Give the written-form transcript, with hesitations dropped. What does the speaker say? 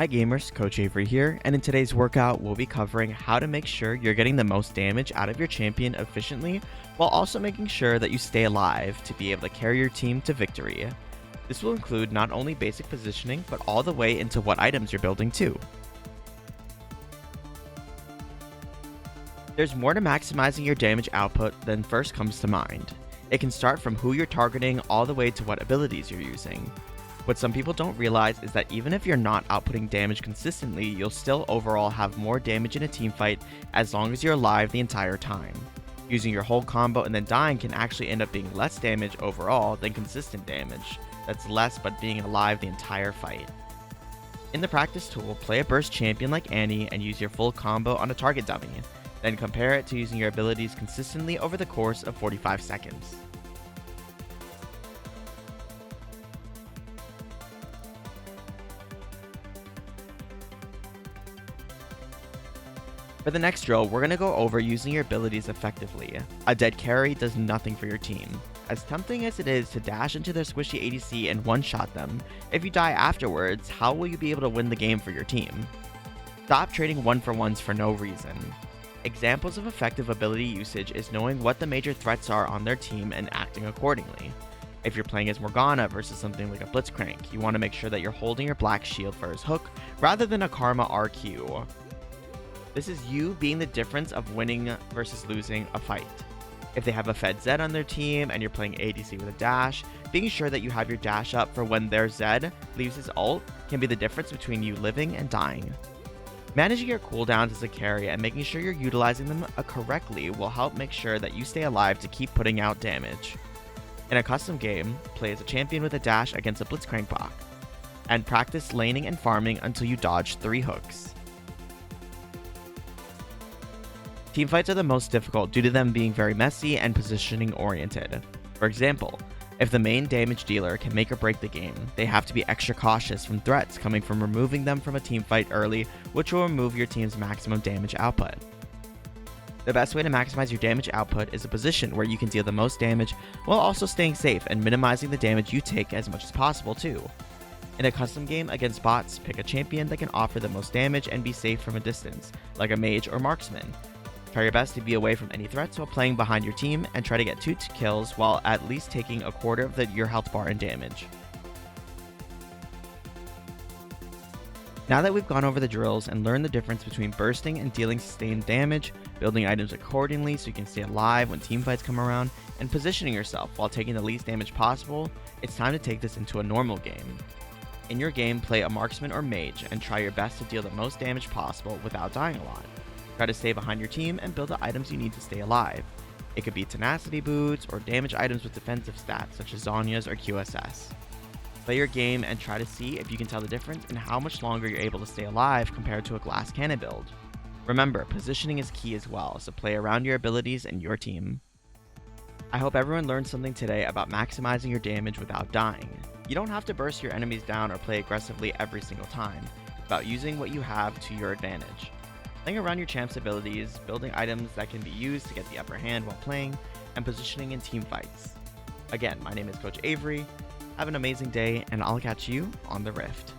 Hi gamers, Coach Avery here, and in today's workout we'll be covering how to make sure you're getting the most damage out of your champion efficiently, while also making sure that you stay alive to be able to carry your team to victory. This will include not only basic positioning, but all the way into what items you're building too. There's more to maximizing your damage output than first comes to mind. It can start from who you're targeting all the way to what abilities you're using. What some people don't realize is that even if you're not outputting damage consistently, you'll still overall have more damage in a teamfight as long as you're alive the entire time. Using your whole combo and then dying can actually end up being less damage overall than consistent damage. That's less but being alive the entire fight. In the practice tool, play a burst champion like Annie and use your full combo on a target dummy. Then compare it to using your abilities consistently over the course of 45 seconds. For the next drill, we're going to go over using your abilities effectively. A dead carry does nothing for your team. As tempting as it is to dash into their squishy ADC and one-shot them, if you die afterwards, how will you be able to win the game for your team? Stop trading one-for-ones for no reason. Examples of effective ability usage is knowing what the major threats are on their team and acting accordingly. If you're playing as Morgana versus something like a Blitzcrank, you want to make sure that you're holding your black shield for his hook rather than a Karma RQ. This is you being the difference of winning versus losing a fight. If they have a Fed Zed on their team and you're playing ADC with a dash, being sure that you have your dash up for when their Zed leaves his ult can be the difference between you living and dying. Managing your cooldowns as a carry and making sure you're utilizing them correctly will help make sure that you stay alive to keep putting out damage. In a custom game, play as a champion with a dash against a Blitzcrank bot, and practice laning and farming until you dodge 3 hooks. Teamfights are the most difficult due to them being very messy and positioning oriented. For example, if the main damage dealer can make or break the game, they have to be extra cautious from threats coming from removing them from a teamfight early, which will remove your team's maximum damage output. The best way to maximize your damage output is a position where you can deal the most damage while also staying safe and minimizing the damage you take as much as possible too. In a custom game against bots, pick a champion that can offer the most damage and be safe from a distance, like a mage or marksman. Try your best to be away from any threats while playing behind your team, and try to get 2 kills while at least taking a quarter of your health bar in damage. Now that we've gone over the drills and learned the difference between bursting and dealing sustained damage, building items accordingly so you can stay alive when teamfights come around, and positioning yourself while taking the least damage possible, it's time to take this into a normal game. In your game, play a marksman or mage and try your best to deal the most damage possible without dying a lot. Try to stay behind your team and build the items you need to stay alive. It could be tenacity boots or damage items with defensive stats such as Zhonya's or QSS. Play your game and try to see if you can tell the difference in how much longer you're able to stay alive compared to a glass cannon build. Remember, positioning is key as well, so play around your abilities and your team. I hope everyone learned something today about maximizing your damage without dying. You don't have to burst your enemies down or play aggressively every single time. It's about using what you have to your advantage. Playing around your champ's abilities, building items that can be used to get the upper hand while playing, and positioning in team fights. Again, my name is Coach Avery. Have an amazing day, and I'll catch you on the Rift.